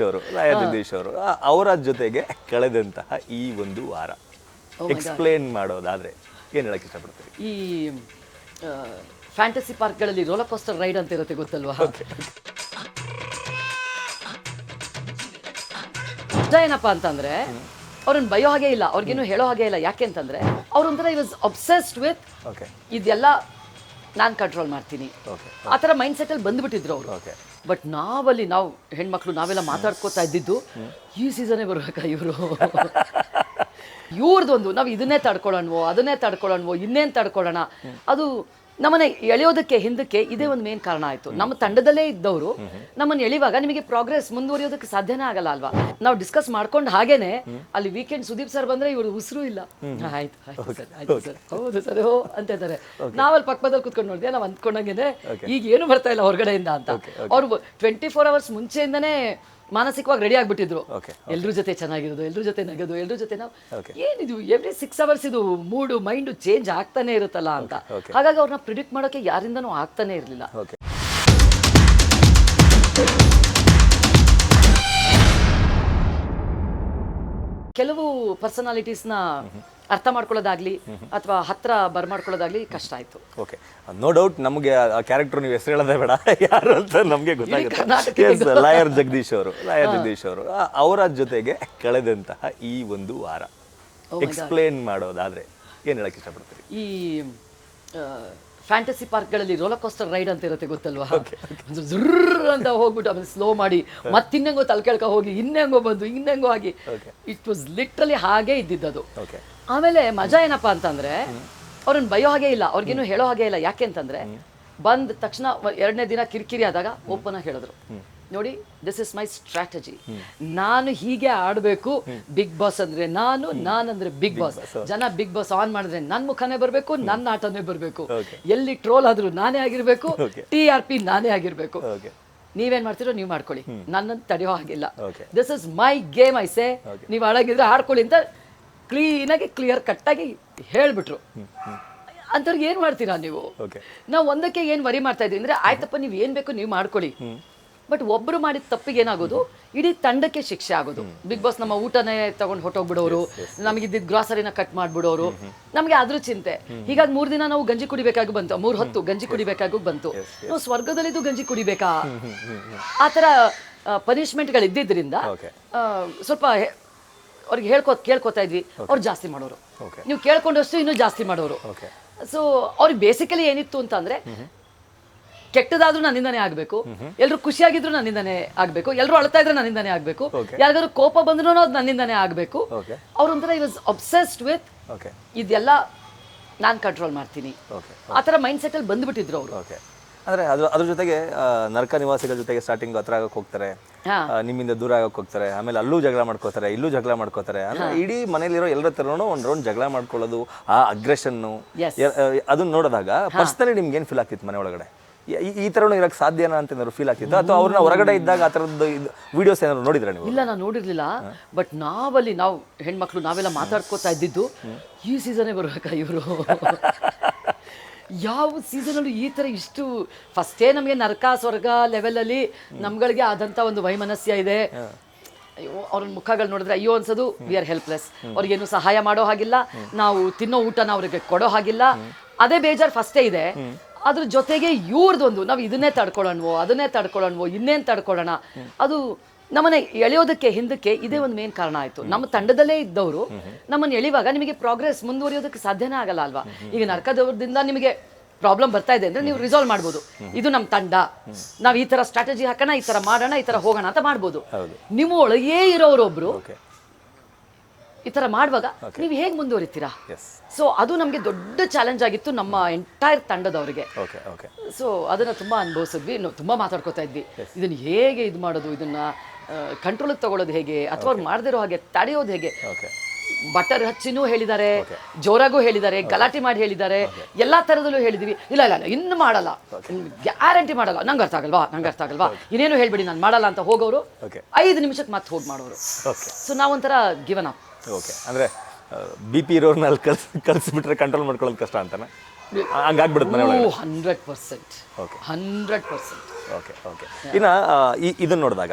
ಅವರು ಲಾಯರ್ ಜಗದೀಶ್ ಅವರು ಅವರ ಜೊತೆಗೆ ಕಳೆದಂತಹ ಈ ಒಂದು ವಾರ ಎಕ್ಸ್ಪ್ಲೇನ್ ಮಾಡೋದಾದ್ರೆ ಏನು ಹೇಳಕ್ಕೆ ಇಷ್ಟಪಡ್ತೀರಿ? ಈ ಫ್ಯಾಂಟಸಿ ಪಾರ್ಕ್ಗಳಲ್ಲಿ ರೋಲರ್ ಕೋಸ್ಟರ್ ರೈಡ್ ಅಂತ ಇರುತ್ತೆ ಗೊತ್ತಲ್ವಾ? ನಿಜ ಏನಪ್ಪ ಅಂತಂದ್ರೆ ಅವ್ರನ್ನ ಬಯೋ ಹಾಗೆ ಇಲ್ಲ, ಅವ್ರಿಗೇನು ಹೇಳೋ ಹಾಗೆ ಇಲ್ಲ. ಯಾಕೆ ಅಂತಂದ್ರೆ ಅವ್ರೊಂಥರ ಐ ವಾಸ್ ಅಬ್ಸೆಸ್ಡ್ ವಿತ್ ಇದೆಲ್ಲ ನಾನು ಕಂಟ್ರೋಲ್ ಮಾಡ್ತೀನಿ ಆ ಥರ ಮೈಂಡ್ ಸೆಟ್ಟಲ್ಲಿ ಬಂದ್ಬಿಟ್ಟಿದ್ರು ಅವರು. ಬಟ್ ನಾವು ಹೆಣ್ಮಕ್ಳು ನಾವೆಲ್ಲ ಮಾತಾಡ್ಕೋತಾ ಇದ್ದಿದ್ದು ಈ ಸೀಸನ್ನೇ ಬರ್ಬೇಕಾ ಇವ್ರದೊಂದು ನಾವು ಇದನ್ನೇ ತಡ್ಕೊಳ್ಳೋಣವೋ ಅದನ್ನೇ ತಡ್ಕೊಳ್ಳೋಣವೋ ಇನ್ನೇನು ತಡ್ಕೊಳ್ಳೋಣ, ಅದು ನಮ್ಮನ್ನ ಎಳೆಯೋದಕ್ಕೆ ಹಿಂದಕ್ಕೆ ಇದೇ ಒಂದು ಮೇನ್ ಕಾರಣ ಆಯ್ತು. ನಮ್ಮ ತಂಡದಲ್ಲೇ ಇದ್ದವರು ನಮ್ಮನ್ನು ಎಳಿವಾಗ ನಿಮಗೆ ಪ್ರೋಗ್ರೆಸ್ ಮುಂದುವರಿಯೋದಕ್ಕೆ ಸಾಧ್ಯನೇ ಆಗಲ್ಲ ಅಲ್ವಾ? ನಾವು ಡಿಸ್ಕಸ್ ಮಾಡ್ಕೊಂಡು ಹಾಗೇನೆ ಅಲ್ಲಿ ವೀಕೆಂಡ್ ಸುದೀಪ್ ಸರ್ ಬಂದ್ರೆ ಇವರು ಉಸಿರು ಇಲ್ಲ. ಆಯ್ತು ಸರ್ ಹೌದು ಸರ್ ಹೋ ಅಂತ ಇದ್ದಾರೆ. ನಾವಲ್ಲಿ ಪಕ್ಕದಲ್ಲಿ ಕುತ್ಕೊಂಡು ನೋಡಿದೆ, ನಾವು ಅಂದ್ಕೊಂಡಂಗೆ ಈಗ ಏನು ಬರ್ತಾ ಇಲ್ಲ ಹೊರಗಡೆಯಿಂದ ಅಂತ. ಅವ್ರು 24 hours ಮುಂಚೆಯಿಂದನೇ ಮಾನಸಿಕವಾಗಿ ರೆಡಿ ಆಗ್ಬಿಟ್ಟಿದ್ರು. ಎಲ್ರ ಜೊತೆ ಚೆನ್ನಾಗಿರೋದು, ಎಲ್ರ ಜೊತೆ ನಗೋದು, ಎಲ್ರ ಜೊತೆ ನಾವು ಏನಿದು ಎವ್ರಿ 6 hours ಇದು ಮೂಡು ಮೈಂಡು ಚೇಂಜ್ ಆಗ್ತಾನೆ ಇರುತ್ತಲ್ಲ ಅಂತ. ಹಾಗಾಗಿ ಅವ್ರನ್ನ ಪ್ರಿಡಿಕ್ಟ್ ಮಾಡೋಕೆ ಯಾರಿಂದನೂ ಆಗ್ತಾನೆ ಇರಲಿಲ್ಲ. ಕೆಲವು ಪರ್ಸನಾಲಿಟೀಸ್ನ ಅರ್ಥ ಮಾಡ್ಕೊಳ್ಳೋದಾಗ್ಲಿ ಅಥವಾ ಹತ್ರ ಬರ್ಮಾಡ್ಕೊಳ್ಳೋದಾಗ್ಲಿ ಕಷ್ಟ ಆಯ್ತು. ಓಕೆ, ನೋ ಡೌಟ್ ನಮಗೆ ಆ ಕ್ಯಾರೆಕ್ಟರ್ ನೀವು ಹೆಸರು ಹೇಳೋದೇ ಬೇಡ ಯಾರು ಅಂತ ನಮಗೆ ಗೊತ್ತಾಗುತ್ತೆ. ಲಾಯರ್ ಜಗದೀಶ್ ಅವರು ಅವರ ಜೊತೆಗೆ ಕಳೆದಂತಹ ಈ ಒಂದು ವಾರ ಎಕ್ಸ್ಪ್ಲೇನ್ ಮಾಡೋದಾದ್ರೆ ಏನು ಹೇಳಕ್ಕೆ ಇಷ್ಟಪಡ್ತೀರಿ? ಈ ಫ್ಯಾಂಟಸಿ ಪಾರ್ಕ್ಗಳಲ್ಲಿ ರೋಲರ್ ಕೋಸ್ಟರ್ ರೈಡ್ ಅಂತ ಇರುತ್ತೆ ಗೊತ್ತಲ್ವಾ? ಜುರ್ರ್ ಅಂತ ಹೋಗ್ಬಿಟ್ಟು ಆಮೇಲೆ ಸ್ಲೋ ಮಾಡಿ ಮತ್ತಿನ್ನೆಂಗೋ ತಲೆ ಕೆಳ್ಕ ಹೋಗಿ ಇನ್ನೆಂಗೋ ಬಂದು ಇನ್ನೆಂಗೋ ಆಗಿ ಇಟ್ ವಾಸ್ ಲಿಟ್ರಲಿ ಹಾಗೆ ಇದ್ದಿದ್ದದು. ಆಮೇಲೆ ಮಜಾ ಏನಪ್ಪಾ ಅಂತಂದ್ರೆ ಅವ್ರನ್ನ ಬಯೋ ಹಾಗೆ ಇಲ್ಲ, ಅವ್ರಿಗೇನು ಹೇಳೋ ಹಾಗೆ ಇಲ್ಲ. ಯಾಕೆ ಅಂತಂದ್ರೆ ಬಂದ ತಕ್ಷಣ 2ನೇ ದಿನ ಕಿರಿಕಿರಿ ಆದಾಗ ಓಪನ್ ಆಗಿ ಹೇಳಿದ್ರು, ನೋಡಿ ದಿಸ್ ಇಸ್ ಮೈ ಸ್ಟ್ರಾಟಜಿ, ನಾನು ಹೀಗೆ ಆಡಬೇಕು. ಬಿಗ್ ಬಾಸ್ ಅಂದ್ರೆ ನಾನಂದ್ರೆ ಬಿಗ್ ಬಾಸ್. ಜನ ಬಿಗ್ ಬಾಸ್ ಆನ್ ಮಾಡಿದ್ರೆ ನನ್ನ ಮುಖನೇ ಬರಬೇಕು, ನನ್ನ ಆಟನೇ ಬರಬೇಕು. ಎಲ್ಲಿ ಟ್ರೋಲ್ ಆದ್ರೂ ನಾನೇ ಆಗಿರ್ಬೇಕು, TRP ನಾನೇ ಆಗಿರ್ಬೇಕು. ನೀವೇನ್ ಮಾಡ್ತೀರೋ ನೀವು ಮಾಡ್ಕೊಳ್ಳಿ, ನನ್ನನ್ನು ತಡೆಯೋ ಹಾಗಿಲ್ಲ. This is my game I say, ನೀವು ಆಡಾಗಿದ್ರೆ ಆಡ್ಕೊಳ್ಳಿ ಅಂತ ಕ್ಲೀನಾಗಿ ಕ್ಲಿಯರ್ ಕಟ್ಟಾಗಿ ಹೇಳ್ಬಿಟ್ರು. ಅಂಥವ್ರಿಗೆ ಏನ್ ಮಾಡ್ತೀರಾ ನೀವು? ನಾವು ಒಂದಕ್ಕೆ ಏನ್ ವರಿ ಮಾಡ್ತಾ ಇದೀವಿ ಅಂದ್ರೆ ಆಯ್ತಪ್ಪ ನೀವು ಏನ್ ಬೇಕು ನೀವು ಮಾಡ್ಕೊಳ್ಳಿ. ಬಟ್ ಒಬ್ರು ಮಾಡಿದ ತಪ್ಪಿಗೆ ಏನಾಗೋದು, ಇಡೀ ತಂಡಕ್ಕೆ ಶಿಕ್ಷೆ ಆಗೋದು. ಬಿಗ್ ಬಾಸ್ ನಮ್ಮ ಊಟನೇ ತಗೊಂಡು ಹೊಟ್ಟೋಗ್ಬಿಡೋರು, ನಮಗಿದ್ದಿದ್ದು ಗ್ರಾಸರಿನ ಕಟ್ ಮಾಡ್ಬಿಡೋರು, ನಮಗೆ ಅದ್ರ ಚಿಂತೆ. ಹೀಗಾಗಿ 3 ದಿನ ನಾವು ಗಂಜಿ ಕುಡಿಬೇಕಾಗಿ ಬಂತು, 3 ಹೊತ್ತು ಗಂಜಿ ಕುಡಿಬೇಕಾಗೂ ಬಂತು. ನಾವು ಸ್ವರ್ಗದಲ್ಲಿದ್ದು ಗಂಜಿ ಕುಡಿಬೇಕಾ? ಆ ಥರ ಪನಿಷ್ಮೆಂಟ್ಗಳು ಇದ್ದಿದ್ದರಿಂದ ಸ್ವಲ್ಪ ಅವ್ರಿಗೆ ಕೇಳ್ಕೊತಾ ಇದ್ವಿ. ಅವ್ರು ಜಾಸ್ತಿ ಮಾಡೋರು, ನೀವು ಕೇಳ್ಕೊಂಡಷ್ಟು ಇನ್ನೂ ಜಾಸ್ತಿ ಮಾಡೋರು. ಸೊ ಅವ್ರಿಗೆ ಬೇಸಿಕಲಿ ಏನಿತ್ತು ಅಂತಂದ್ರೆ ಕೆಟ್ಟದಾದ್ರೂ ನನ್ನಿಂದಾನೇ ಆಗ್ಬೇಕು, ಎಲ್ರು ಖುಷಿಯಾಗಿದ್ರು ನನ್ನಿಂದಾನೇ ಆಗ್ಬೇಕು, ಎಲ್ರು ಅಳ್ತಾ ಇದ್ರೆ ನನ್ನಿಂದಾನೇ ಆಗ್ಬೇಕು, ಯಾರಿಗಾದ್ರು ಕೋಪ ಬಂದ್ರು ಅದು ನನ್ನಿಂದಾನೇ ಆಗ್ಬೇಕು. ಅವ್ರೊಂಥರ ಐ ವಾಸ್ ಅಬ್ಸೆಸ್ಡ್ ವಿತ್ ಇದೆಲ್ಲ ನಾನ್ ಕಂಟ್ರೋಲ್ ಮಾಡ್ತೀನಿ ಆ ಥರ ಮೈಂಡ್ ಸೆಟ್ ಅಲ್ಲಿ ಬಂದ್ಬಿಟ್ಟಿದ್ರು ಅವರು. ಅಂದ್ರೆ ಅದ್ರ ಜೊತೆಗೆ ನರಕ ನಿವಾಸಿಗಳ ಜೊತೆಗೆ ಸ್ಟಾರ್ಟಿಂಗ್ ಹತ್ರ ಆಗಕ್ಕೆ ಹೋಗ್ತಾರೆ, ನಿಮ್ಮಿಂದ ದೂರ ಆಗಕ್ಕೆ ಹೋಗ್ತಾರೆ, ಆಮೇಲೆ ಅಲ್ಲೂ ಜಗಳ ಮಾಡ್ಕೋತಾರೆ, ಇಲ್ಲೂ ಜಗಳ ಮಾಡ್ಕೋತಾರೆ. ಅಂದ್ರೆ ಇಡೀ ಮನೇಲಿರೋ ಎಲ್ಲರ ತರನು ಒಂದ್ ರೌಂಡ್ ಜಗಳ ಮಾಡ್ಕೊಳ್ಳೋದು, ಆ ಅಗ್ರೆಷನ್ನು ಅದನ್ನ ನೋಡಿದಾಗ ಪರ್ಸನಲಿ ನಿಮ್ಗೆ ಏನ್ ಫೀಲ್ ಆಗ್ತಿತ್ತು ಮನೆ ಒಳಗಡೆ? ಈ ತರನು ಇರಕ್ಕೆ ಸಾಧ್ಯನಾ ಅಂತ ಏನಾದ್ರು ಫೀಲ್ ಆಗ್ತಿತ್ತು, ಅಥವಾ ಅವ್ರನ್ನ ಹೊರಗಡೆ ಇದ್ದಾಗ ಆ ಥರದ್ದು ವಿಡಿಯೋಸ್ ಏನಾದ್ರು ನೋಡಿದ್ರೆ ನೀವು? ಇಲ್ಲ, ನಾನು ನೋಡಿರ್ಲಿಲ್ಲ. ಬಟ್ ನಾವು ಹೆಣ್ಮಕ್ಳು ನಾವೆಲ್ಲ ಮಾತಾಡ್ಕೋತಾ ಇದ್ದಿದ್ದು ಈ ಸೀಸನ್ನೇ ಬರ್ಬೇಕಾ ಯಾವ ಸೀಸನಲ್ಲೂ ಈ ಥರ ಇಷ್ಟು ಫಸ್ಟೇ ನಮಗೆ ನರಕ ಸ್ವರ್ಗ ಲೆವೆಲಲ್ಲಿ ನಮ್ಗಳಿಗೆ ಆದಂಥ ಒಂದು ವೈಮನಸ್ಯ ಇದೆ. ಅಯ್ಯೋ ಅವ್ರ ಮುಖಗಳು ನೋಡಿದ್ರೆ ಅಯ್ಯೋ ಅನ್ಸೋದು. ವಿ ಆರ್ ಹೆಲ್ಪ್ಲೆಸ್, ಅವ್ರಿಗೇನು ಸಹಾಯ ಮಾಡೋ ಹಾಗಿಲ್ಲ, ನಾವು ತಿನ್ನೋ ಊಟನ ಅವ್ರಿಗೆ ಕೊಡೋ ಹಾಗಿಲ್ಲ, ಅದೇ ಬೇಜಾರು ಫಸ್ಟೇ ಇದೆ. ಅದ್ರ ಜೊತೆಗೆ ಇವ್ರದೊಂದು ನಾವು ಇದನ್ನೇ ತಡ್ಕೊಳ್ಳೋಣವೋ ಅದನ್ನೇ ತಡ್ಕೊಳ್ಳೋಣವೋ ಇನ್ನೇನು ತಡ್ಕೊಳ್ಳೋಣ, ಅದು ನಮ್ಮನ್ನ ಎಳೆಯೋದಕ್ಕೆ ಹಿಂದಕ್ಕೆ ಇದೇ ಒಂದು ಮೇನ್ ಕಾರಣ ಆಯ್ತು. ನಮ್ಮ ತಂಡದಲ್ಲೇ ಇದ್ದವರು ನಮ್ಮನ್ನು ಎಳಿವಾಗ ನಿಮಗೆ ಪ್ರೋಗ್ರೆಸ್ ಮುಂದುವರಿಯೋದಕ್ಕೆ ಸಾಧ್ಯನೇ ಆಗಲ್ಲ ಅಲ್ವಾ? ಈಗ ನರಕದವ್ರದಿಂದ ನಿಮಗೆ ಪ್ರಾಬ್ಲಮ್ ಬರ್ತಾ ಇದೆ ಅಂದ್ರೆ ನೀವು ರಿಸಾಲ್ವ್ ಮಾಡ್ಬೋದು, ಇದು ನಮ್ಮ ತಂಡ, ನಾವು ಈ ತರ ಸ್ಟ್ರಾಟಜಿ ಹಾಕೋಣ, ಈ ತರ ಮಾಡೋಣ, ಈ ತರ ಹೋಗೋಣ ಅಂತ ಮಾಡ್ಬೋದು. ನಿಮ್ಮ ಒಳಗೇ ಇರೋರೊಬ್ರು ಈ ತರ ಮಾಡುವಾಗ ನೀವು ಹೇಗೆ ಮುಂದುವರಿತೀರಾ? ಸೊ ಅದು ನಮಗೆ ದೊಡ್ಡ ಚಾಲೆಂಜ್ ಆಗಿತ್ತು ನಮ್ಮ ಎಂಟೈರ್ ತಂಡದವರಿಗೆ. ಸೊ ಅದನ್ನ ತುಂಬಾ ಅನುಭವಿಸಿದ್ವಿ, ನಾವು ತುಂಬಾ ಮಾತಾಡ್ಕೋತಾ ಇದ್ವಿ, ಇದನ್ನ ಹೇಗೆ ಇದು ಮಾಡೋದು, ಇದನ್ನ ಕಂಟ್ರೋಲಿಗೆ ತಗೊಳ್ಳೋದು ಹೇಗೆ, ಅಥವಾ ಅವ್ರು ಮಾಡದಿರೋ ಹಾಗೆ ತಡೆಯೋದು ಹೇಗೆ. ಬಟರ್ ಹಚ್ಚಿನೂ ಹೇಳಿದ್ದಾರೆ, ಜೋರಾಗೂ ಹೇಳಿದ್ದಾರೆ, ಗಲಾಟೆ ಮಾಡಿ ಹೇಳಿದ್ದಾರೆ, ಎಲ್ಲಾ ತರದಲ್ಲೂ ಹೇಳಿದೀವಿ. ಇಲ್ಲ ಇನ್ನು ಮಾಡಲ್ಲ, ಗ್ಯಾರಂಟಿ ಮಾಡಲ್ಲ, ನಂಗೆ ಅರ್ಥ ಆಗಲ್ವಾ ಇನ್ನೇನು ಹೇಳ್ಬೇಡಿ ನಾನು ಮಾಡಲ್ಲ ಅಂತ ಹೋಗೋರು 5 ನಿಮಿಷಕ್ಕೆ ಮತ್ತೆ ಹೋಗಿ ಮಾಡೋರು. ಸೊ ನಾವೊಂಥರ ಗಿವನ್ ಅಪ್. ಅಂದ್ರೆ BP ಇರೋರ್ನಲ್ಲಿ ಕಲ್ಸ್ಬಿಟ್ರೆ ಕಂಟ್ರೋಲ್ ಮಾಡ್ಕೊಳ್ಳೋದು ಕಷ್ಟ ಅಂತಾನೆ. ಹಂಗಾಗ್ಬಿಡುತ್ತೆ ಮನೆ ಒಳಗಡೆ. 100%. Okay. 100%. Okay okay. ಇನ್ನು ಇದನ್ನು ನೋಡಿದಾಗ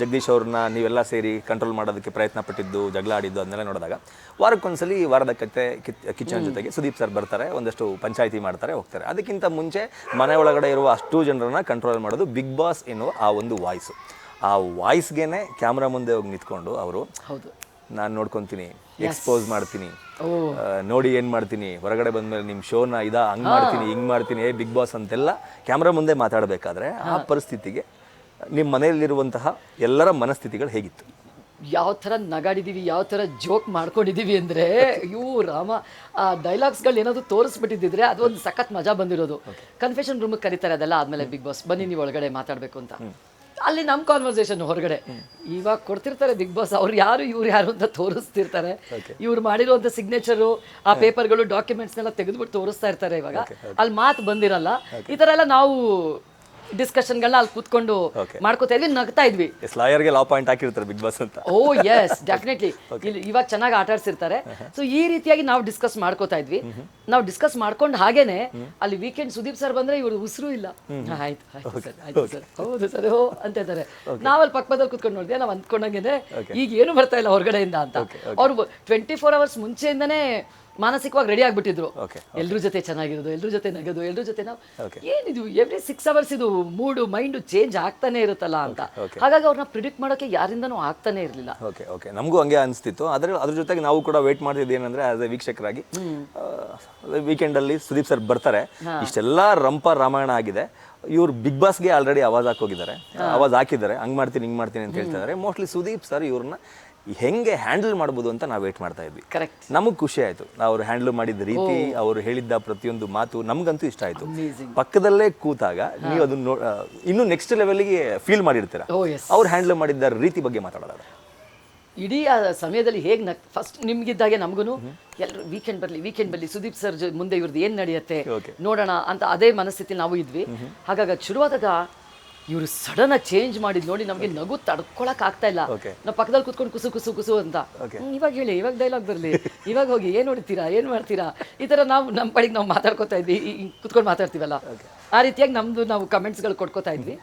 ಜಗದೀಶ್ ಅವ್ರನ್ನ ನೀವೆಲ್ಲ ಸೇರಿ ಕಂಟ್ರೋಲ್ ಮಾಡೋದಕ್ಕೆ ಪ್ರಯತ್ನ ಪಟ್ಟಿದ್ದು, ಜಗಳ ಆಡಿದ್ದು ಅದನ್ನೆಲ್ಲ ನೋಡಿದಾಗ ವಾರಕ್ಕೊಂದ್ಸಲಿ ವಾರದ ಕತೆ ಕಿಚನ್ ಜೊತೆಗೆ ಸುದೀಪ್ ಸರ್ ಬರ್ತಾರೆ, ಒಂದಷ್ಟು ಪಂಚಾಯಿತಿ ಮಾಡ್ತಾರೆ, ಹೋಗ್ತಾರೆ. ಅದಕ್ಕಿಂತ ಮುಂಚೆ ಮನೆ ಒಳಗಡೆ ಇರುವ ಅಷ್ಟು ಜನರನ್ನ ಕಂಟ್ರೋಲ್ ಮಾಡೋದು ಬಿಗ್ ಬಾಸ್ ಎನ್ನುವ ಆ ಒಂದು ವಾಯ್ಸು. ಆ ವಾಯ್ಸ್ಗೆನೆ ಕ್ಯಾಮ್ರಾ ಮುಂದೆ ಹೋಗಿ ನಿಂತ್ಕೊಂಡು ಅವರು ಹೌದು ನಾನು ನೋಡ್ಕೊತೀನಿ, ಎಕ್ಸ್ಪೋಸ್ ಮಾಡ್ತೀನಿ, ನೋಡಿ ಏನು ಮಾಡ್ತೀನಿ, ಹೊರಗಡೆ ಬಂದಮೇಲೆ ನಿಮ್ಮ ಶೋನ ಹಂಗೆ ಮಾಡ್ತೀನಿ, ಹಿಂಗೆ ಮಾಡ್ತೀನಿ, ಬಿಗ್ ಬಾಸ್ ಅಂತೆಲ್ಲ ಕ್ಯಾಮ್ರಾ ಮುಂದೆ ಮಾತಾಡಬೇಕಾದ್ರೆ ಆ ಪರಿಸ್ಥಿತಿಗೆ ನಿಮ್ಮ ಮನೆಯಲ್ಲಿರುವಂತಹ ಎಲ್ಲರ ಮನಸ್ಥಿತಿಗಳು ಹೇಗಿತ್ತು? ಯಾವ ಥರ ನಗಾಡಿದ್ದೀವಿ, ಯಾವ ಥರ ಜೋಕ್ ಮಾಡ್ಕೊಂಡಿದ್ದೀವಿ ಅಂದರೆ ಇವು ರಾಮ, ಆ ಡೈಲಾಗ್ಸ್ಗಳು ಏನಾದರೂ ತೋರಿಸ್ಬಿಟ್ಟಿದ್ದಿದ್ರೆ ಅದು ಒಂದು ಸಖತ್ ಮಜಾ ಬಂದಿರೋದು. ಕನ್ಫೆಷನ್ ರೂಮಿಗೆ ಕರೀತಾರೆ, ಅದೆಲ್ಲ ಆದಮೇಲೆ ಬಿಗ್ ಬಾಸ್ ಬನ್ನಿ ನೀವು ಒಳಗಡೆ ಮಾತಾಡಬೇಕು ಅಂತ. ಅಲ್ಲಿ ನಮ್ಮ ಕಾನ್ವರ್ಸೇಷನ್ ಹೊರಗಡೆ ಇವಾಗ ಕೊಡ್ತಿರ್ತಾರೆ ಬಿಗ್ ಬಾಸ್, ಅವ್ರು ಯಾರು ಇವ್ರು ಯಾರು ಅಂತ ತೋರಿಸ್ತಿರ್ತಾರೆ. ಇವ್ರು ಮಾಡಿರುವಂಥ ಸಿಗ್ನೇಚರು, ಆ ಪೇಪರ್ಗಳು, ಡಾಕ್ಯುಮೆಂಟ್ಸ್ನೆಲ್ಲ ತೆಗೆದುಬಿಟ್ಟು ತೋರಿಸ್ತಾ ಇರ್ತಾರೆ. ಇವಾಗ ಅಲ್ಲಿ ಮಾತು ಬಂದಿರಲ್ಲ. ಈ ಥರ ಎಲ್ಲ ನಾವು ಡಿಸ್ಕಷನ್ಗಳನ್ನ ಅಲ್ಲಿ ಕೂತ್ಕೊಂಡು ಮಾಡ್ಕೋತಾ ಇದ್ವಿ, ನಗ್ತಾ ಇದ್ವಿ. ಲಾಯರ್ಗೆ ಲಾ ಪಾಯಿಂಟ್ ಹಾಕಿರ್ತಾರೆ ಬಿಗ್ ಬಾಸ್ ಅಂತ. ಓ ಎಸ್, ಡೆಫಿನೆಟ್ಲಿ. ಇಲ್ಲಿ ಇವಾಗ ಚೆನ್ನಾಗಿ ಆಟ ಆಡ್ಸಿರ್ತಾರೆ. ಸೊ ಈ ರೀತಿಯಾಗಿ ನಾವು ಡಿಸ್ಕಸ್ ಮಾಡ್ಕೋತಾ ಇದ್ವಿ. ನಾವು ಡಿಸ್ಕಸ್ ಮಾಡ್ಕೊಂಡು ಹಾಗೇನೆ ಅಲ್ಲಿ ವೀಕೆಂಡ್ ಸುದೀಪ್ ಸರ್ ಬಂದ್ರೆ ಇವ್ರು ಉಸಿರು ಇಲ್ಲ. ಆಯ್ತು ಆಯ್ತು ಸರ್, ಹೌದು ಸರ್, ಹೋ ಅಂತ ಇದ್ದಾರೆ. ನಾವಲ್ಲಿ ಪಕ್ಕದಲ್ಲಿ ಕೂತ್ಕೊಂಡು ನೋಡಿದ್ವಿ, ನಾವು ಅಂದ್ಕೊಂಡಂಗೆ ಈಗ ಏನು ಬರ್ತಾ ಇಲ್ಲ ಹೊರಗಡೆಯಿಂದ ಅಂತ. ಅವ್ರು 24 hours ಮುಂಚೆಯಿಂದನೇ ಮಾನಸಿಕವಾಗಿ ರೆಡಿ ಆಗ್ಬಿಟ್ಟಿದ್ರು. ಎಲ್ರ ಜೊತೆ ಚೆನ್ನಾಗಿರೋದು, ಎಲ್ರ ಜೊತೆ ನಗೋದು, ಎಲ್ರ ಜೊತೆ ನಾವು ಏನಿದು ಎವ್ರಿ 6 hours ಇದು ಮೂಡು ಮೈಂಡು ಚೇಂಜ್ ಆಗ್ತಾನೆ ಇರುತ್ತಲ್ಲ ಅಂತ. ಹಾಗಾಗಿ ಅವ್ರನ್ನ ಪ್ರಿಡಿಕ್ಟ್ ಮಾಡೋಕೆ ಯಾರಿಂದನೂ ಆಗ್ತಾನೆ ಇರಲಿಲ್ಲ. ಓಕೆ ಓಕೆ, ನಮಗೂ ಹಂಗೆ ಅನಿಸ್ತಿತ್ತು. ಅದ್ರ ಜೊತೆಗೆ ನಾವು ಕೂಡ ವೇಟ್ ಮಾಡ್ತಿದ್ದು ಏನಂದ್ರೆ ಆಸ್ ಎ ವೀಕ್ಷಕರಾಗಿ, ವೀಕೆಂಡಲ್ಲಿ ಸುದೀಪ್ ಸರ್ ಬರ್ತಾರೆ, ಇಷ್ಟೆಲ್ಲ ರಂಪ ರಾಮಾಯಣ ಆಗಿದೆ, ಇವ್ರು ಬಿಗ್ ಬಾಸ್ಗೆ ಆಲ್ರೆಡಿ ಆವಾಜ್ ಹಾಕಿದ್ದಾರೆ, ಹಂಗೆ ಮಾಡ್ತೀನಿ ಹಿಂಗೆ ಮಾಡ್ತೀನಿ ಅಂತ ಹೇಳ್ತಾ ಇದ್ದಾರೆ. ಮೋಸ್ಟ್ಲಿ ಸುದೀಪ್ ಸರ್ ಇವ್ರನ್ನ ಹೆಂಗೆ ಹ್ಯಾಂಡಲ್ ಮಾಡ್ಬೋದು ಅಂತ ನಾವು ವೇಟ್ ಮಾಡ್ತಾ ಇದ್ವಿ. ಕರೆಕ್ಟ್. ನಮಗೆ ಖುಷಿ ಆಯ್ತು, ಅವ್ರು ಹ್ಯಾಂಡಲ್ ಮಾಡಿದ ರೀತಿ, ಅವರು ಹೇಳಿದ್ದ ಪ್ರತಿಯೊಂದು ಮಾತು ನಮ್ಗಂತೂ ಇಷ್ಟ ಆಯ್ತು. ಪಕ್ಕದಲ್ಲೇ ಕೂತಾಗ ನೀವು ಅದನ್ನ ಇನ್ನೂ ನೆಕ್ಸ್ಟ್ ಲೆವೆಲ್ಗೆ ಫೀಲ್ ಮಾಡಿರ್ತೀರ. ಅವ್ರು ಹ್ಯಾಂಡಲ್ ಮಾಡಿದ್ದ ರೀತಿ ಬಗ್ಗೆ ಮಾತಾಡೋದಾದ್ರೆ ಇಡೀ ಆ ಸಮಯದಲ್ಲಿ ಹೇಗೆ ಫಸ್ಟ್ ನಿಮ್ಗಿದ್ದಾಗೆ ನಮಗೂ ಎಲ್ಲರೂ ವೀಕೆಂಡ್ ಬರಲಿ ಸುದೀಪ್ ಸರ್ ಮುಂದೆ ಇವ್ರದ್ದು ಏನು ನಡೆಯುತ್ತೆ ನೋಡೋಣ ಅಂತ ಅದೇ ಮನಸ್ಥಿತಿ ನಾವು ಇದ್ವಿ. ಹಾಗಾಗಿ ಶುರುವಾದಾಗ ಇವರು ಸಡನ್ ಆಗಿ ಚೇಂಜ್ ಮಾಡಿದ್ ನೋಡಿ ನಮಗೆ ನಗು ತಡ್ಕೊಳಕ್ ಆಗ್ತಾ ಇಲ್ಲ. ನಾವು ಪಕ್ಕದಲ್ಲಿ ಕುತ್ಕೊಂಡು ಕುಸು ಕುಸು ಕುಸು ಅಂತ, ಇವಾಗ ಹೇಳಿ, ಇವಾಗ ಡೈಲಾಗ್ ಬರಲಿ, ಇವಾಗ ಹೋಗಿ ಏನ್ ನೋಡ್ತೀರಾ, ಏನ್ ಮಾಡ್ತೀರಾ, ಈ ತರ ನಾವು ನಮ್ಮ ಪಡಿಗೆ ನಾವು ಮಾತಾಡ್ಕೋತಾ ಇದ್ವಿ, ಕುತ್ಕೊಂಡು ಮಾತಾಡ್ತೀವಲ್ಲ ಆ ರೀತಿಯಾಗಿ ನಾವು ಕಮೆಂಟ್ಸ್ಗಳು ಕೊಟ್ಕೋತಾ ಇದ್ವಿ.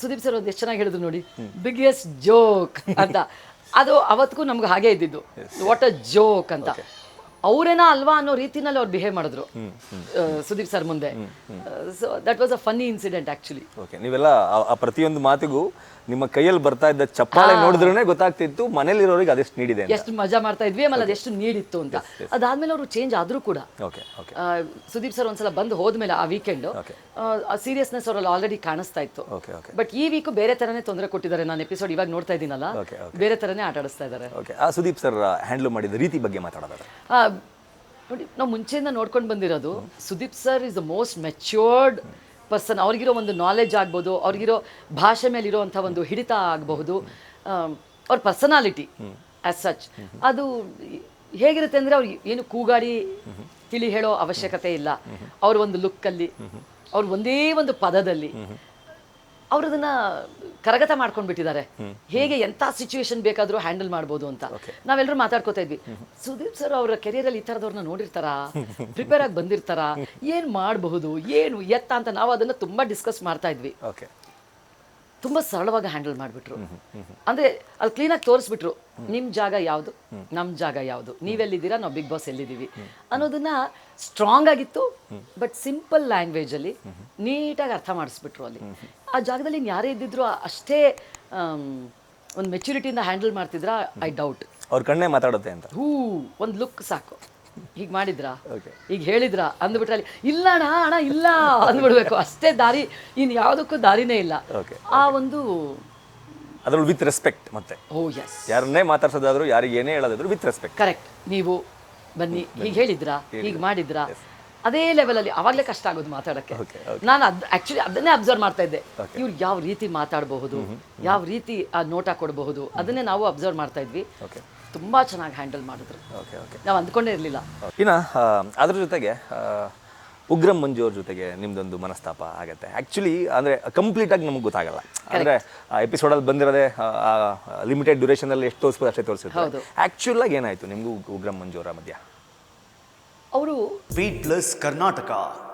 ಸುದೀಪ್ ಸರ್ ಒಂದು ಎಷ್ಟು ಚೆನ್ನಾಗಿ ಹೇಳಿದ್ರು ನೋಡಿ, ಬಿಗ್ಗೆಸ್ಟ್ ಜೋಕ್ ಅಂತ. ಅದು ಅವತ್ತಿಗೂ ನಮ್ಗೆ ಹಾಗೆ ಇದ್ದಿದ್ದು, ವಾಟ್ ಅ ಜೋಕ್ ಅಂತ. ಅವರೇನಾ ಅಲ್ವಾ ಅನ್ನೋ ರೀತಿನಲ್ಲಿ ಅವ್ರು ಬಿಹೇವ್ ಮಾಡಿದ್ರು ಸುದೀಪ್ ಸರ್ ಮುಂದೆ. So that was a funny incident actually. Okay, ನೀವೆಲ್ಲ ಆ ಪ್ರತಿಯೊಂದು ಮಾತಿಗೂ ನಿಮ್ಮ ಕೈಯಲ್ಲಿ ಬರ್ತಾ ಇದ್ದ ಚಪ್ಪಾಳೆ ನೋಡಿದ್ರೇನೆ ಗೊತ್ತಾಗ್ತಿತ್ತು ಮನೇಲಿರೋರಿಗೆ ಅದೆಷ್ಟು ನೀಡಿದೆ, ಎಷ್ಟು ಮಜಾ ಮಾಡ್ತಾ ಇದ್ವಿ, ಆಮೇಲೆ ಅದೆಷ್ಟು ನೀಡಿತ್ತು ಅಂತ. ಅದಾದ್ಮೇಲೆ ಅವರು ಚೇಂಜ್ ಆದ್ರೂ ಕೂಡ ಸುದೀಪ್ ಸರ್ ಒಂದ್ಸಲ ಬಂದು ಹೋದ್ಮೇಲೆ ಆ ವೀಕೆಂಡ್ ಸೀರಿಯಸ್ನೆಸ್ ಅವರಲ್ಲಿ ಆಲ್ರೆಡಿ ಕಾಣಿಸ್ತಾ ಇತ್ತು. ಬಟ್ ಈ ವೀಕ್ ಬೇರೆ ತರನೇ ತೊಂದರೆ ಕೊಟ್ಟಿದ್ದಾರೆ. ನಾನು ಎಪಿಸೋಡ್ ಇವಾಗ ನೋಡ್ತಾ ಇದ್ದೀನಲ್ಲ, ಬೇರೆ ತರನೇ ಆಟ ಆಡಿಸ್ತಾ ಇದ್ದಾರೆ. ಆ ಸುದೀಪ್ ಸರ್ ಹ್ಯಾಂಡಲ್ ಮಾಡಿದ ರೀತಿ ಬಗ್ಗೆ ಮಾತಾಡೋದಾದ್ರೆ ನೋಡಿ, ನಾವು ಮುಂಚೆಯಿಂದ ನೋಡ್ಕೊಂಡು ಬಂದಿರೋದು Sudeep sir is the most matured person. ಅವ್ರಿಗಿರೋ ಒಂದು ನಾಲೆಜ್ ಆಗ್ಬೋದು, ಅವ್ರಿಗಿರೋ ಭಾಷೆ ಮೇಲಿರೋವಂಥ ಒಂದು ಹಿಡಿತ ಆಗಬಹುದು, ಅವ್ರ ಪರ್ಸನಾಲಿಟಿ ಆಸ್ ಸಚ್ ಅದು ಹೇಗಿರುತ್ತೆ ಅಂದರೆ ಅವ್ರು ಏನು ಕೂಗಾಡಿ ತಿಳಿ ಹೇಳೋ ಅವಶ್ಯಕತೆ ಇಲ್ಲ. ಅವ್ರ ಒಂದು ಲುಕ್ಕಲ್ಲಿ, ಅವ್ರ ಒಂದೇ ಒಂದು ಪದದಲ್ಲಿ ಅವ್ರು ಅದನ್ನ ಕರಗತ ಮಾಡ್ಕೊಂಡು ಬಿಟ್ಟಿದ್ದಾರೆ. ಹೇಗೆ ಎಂಥ ಸಿಚುವೇಶನ್ ಬೇಕಾದರೂ ಹ್ಯಾಂಡಲ್ ಮಾಡ್ಬೋದು ಅಂತ ನಾವೆಲ್ಲರೂ ಮಾತಾಡ್ಕೋತಾ ಇದ್ವಿ. ಸುದೀಪ್ ಸರ್ ಅವರ ಕೆರಿಯರಲ್ಲಿ ಈ ಥರದವ್ರನ್ನ ನೋಡಿರ್ತಾರಾ, ಪ್ರಿಪೇರ್ ಆಗಿ ಬಂದಿರ್ತಾರಾ, ಏನು ಮಾಡಬಹುದು, ಏನು ಎತ್ತ ಅಂತ ನಾವು ಅದನ್ನು ತುಂಬ ಡಿಸ್ಕಸ್ ಮಾಡ್ತಾ ಇದ್ವಿ. ತುಂಬ ಸರಳವಾಗಿ ಹ್ಯಾಂಡಲ್ ಮಾಡಿಬಿಟ್ರು. ಅಂದರೆ ಅಲ್ಲಿ ಕ್ಲೀನಾಗಿ ತೋರಿಸ್ಬಿಟ್ರು, ನಿಮ್ಮ ಜಾಗ ಯಾವುದು, ನಮ್ಮ ಜಾಗ ಯಾವುದು, ನೀವೆಲ್ಲಿದ್ದೀರಾ, ನಾವು ಬಿಗ್ ಬಾಸ್ ಎಲ್ಲಿದ್ದೀವಿ ಅನ್ನೋದನ್ನ ಸ್ಟ್ರಾಂಗ್ ಆಗಿತ್ತು. ಬಟ್ ಸಿಂಪಲ್ ಲ್ಯಾಂಗ್ವೇಜಲ್ಲಿ ನೀಟಾಗಿ ಅರ್ಥ ಮಾಡಿಸ್ಬಿಟ್ರು. ಅಲ್ಲಿ ಆ ಜಾಗದಲ್ಲಿ ಯಾರೇ ಇದ್ದಿದ್ರು ಅಷ್ಟೇ ಒಂದು ಮೆಚುರಿಟಿಯಿಂದ ಹ್ಯಾಂಡಲ್ ಮಾಡ್ತಿದ್ರ. ಐ ಡೌಟ್ ಅವ್ರ ಕಣ್ಣೇ ಮಾತಾಡುತ್ತೆ ಅಂತ. ಒಂದು ಲುಕ್ ಸಾಕು, ಹೀಗೆ ಮಾಡಿದ್ರಾ, ಈಗ ಹೇಳಿದ್ರಾ ಅಂದ್ಬಿಟ್ರೆ ಅಲ್ಲಿ ಇಲ್ಲ ಅಣ್ಣ ಇಲ್ಲ ಅಂದ್ಬಿಡ್ಬೇಕು ಅಷ್ಟೇ ದಾರಿ, ಇನ್ನು ಯಾವುದಕ್ಕೂ ದಾರಿನೇ ಇಲ್ಲ. ಆ ಒಂದು ಅದ್ರಲ್ಲಿ ವಿತ್ ರೆಸ್ಪೆಕ್ಟ್, ಮತ್ತೆ ಎಸ್ ಯಾರನ್ನೇ ಮಾತಾಡ್ಸೋದಾದ್ರು, ಯಾರಿಗೆ ಏನೇ ಹೇಳೋದಾದ್ರು ವಿತ್ ರೆಸ್ಪೆಕ್ಟ್. ಕರೆಕ್ಟ್. ನೀವು ಬನ್ನಿ, ಹೀಗೆ ಹೇಳಿದ್ರಾ, ಹೀಗೆ ಮಾಡಿದ್ರಾ, ಅದೇ ಲೆವೆಲಲ್ಲಿ ಅವಾಗಲೇ ಕಷ್ಟ ಆಗೋದು ಮಾತಾಡೋಕ್ಕೆ. ನಾನು ಆ್ಯಕ್ಚುಲಿ ಅದನ್ನೇ ಅಬ್ಸರ್ವ್ ಮಾಡ್ತಾ ಇದ್ದೆ, ಇವ್ರು ಯಾವ ರೀತಿ ಮಾತಾಡಬಹುದು, ಯಾವ ರೀತಿ ಆ ನೋಟ ಕೊಡಬಹುದು, ಅದನ್ನೇ ನಾವು ಅಬ್ಸರ್ವ್ ಮಾಡ್ತಾ ಇದ್ವಿ. ತುಂಬ ಚೆನ್ನಾಗಿ ಹ್ಯಾಂಡಲ್ ಮಾಡಿದ್ರು, ನಾವು ಅಂದ್ಕೊಂಡೇ ಇರಲಿಲ್ಲ. ಇನ್ನು ಅದ್ರ ಜೊತೆಗೆ ಉಗ್ರಂ ಮಂಜು ಅವ್ರ ಜೊತೆಗೆ ನಿಮ್ದೊಂದು ಮನಸ್ತಾಪ ಆಗುತ್ತೆ. ಆ್ಯಕ್ಚುಲಿ ಅಂದರೆ ಕಂಪ್ಲೀಟಾಗಿ ನಮ್ಗೆ ಗೊತ್ತಾಗಲ್ಲ. ಅಂದರೆ ಎಪಿಸೋಡಲ್ಲಿ ಬಂದಿರೋದೇ ಲಿಮಿಟೆಡ್ ಡ್ಯೂರೇಷನಲ್ಲಿ ಎಷ್ಟು ತೋರಿಸ್ಬೋದು ಅಷ್ಟೇ ತೋರಿಸಿದ್ರು. ಆ್ಯಕ್ಚುಲಾಗಿ ಏನಾಯಿತು ನಿಮಗೂ ಉಗ್ರಂ ಮಂಜು ಅವರ ಮಧ್ಯ? ಅವರು Beat Plus Karnataka.